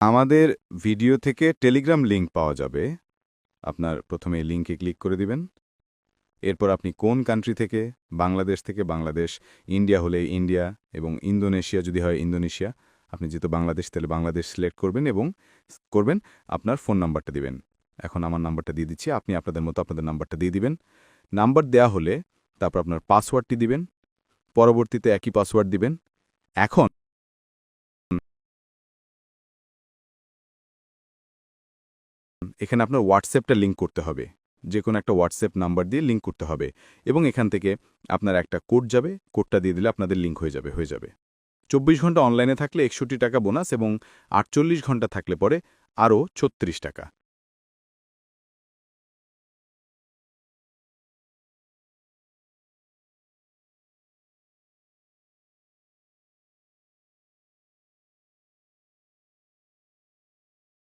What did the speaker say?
আমাদের ভিডিও থেকে Telegram link পাওয়া যাবে। আপনার প্রথমে এই লিঙ্কে ক্লিক করে দিবেন। এরপর আপনি কোন কান্ট্রি থেকে, বাংলাদেশ থেকে বাংলাদেশ, ইন্ডিয়া হলে ইন্ডিয়া এবং ইন্দোনেশিয়া যদি হয় ইন্দোনেশিয়া, আপনি যেহেতু বাংলাদেশ তাহলে বাংলাদেশ সিলেক্ট করবেন এবং আপনার ফোন নাম্বারটা দিবেন। এখন আমার নাম্বারটা দিয়ে দিচ্ছি, আপনি আপনাদের মতো আপনাদের নাম্বারটা দিয়ে দিবেন। নাম্বার দেয়া হলে তারপর আপনার পাসওয়ার্ডটি দিবেন, পরবর্তীতে একই পাসওয়ার্ড দিবেন। এখন এখানে আপনার হোয়াটসঅ্যাপটা লিঙ্ক করতে হবে, যে কোনো একটা হোয়াটসঅ্যাপ নাম্বার দিয়ে লিঙ্ক করতে হবে এবং এখান থেকে আপনার একটা কোড যাবে, কোডটা দিয়ে দিলে আপনাদের লিঙ্ক হয়ে যাবে। 24 ঘন্টা অনলাইনে থাকলে 61 টাকা বোনাস এবং 48 ঘন্টা থাকলে পরে আরও 36 টাকা।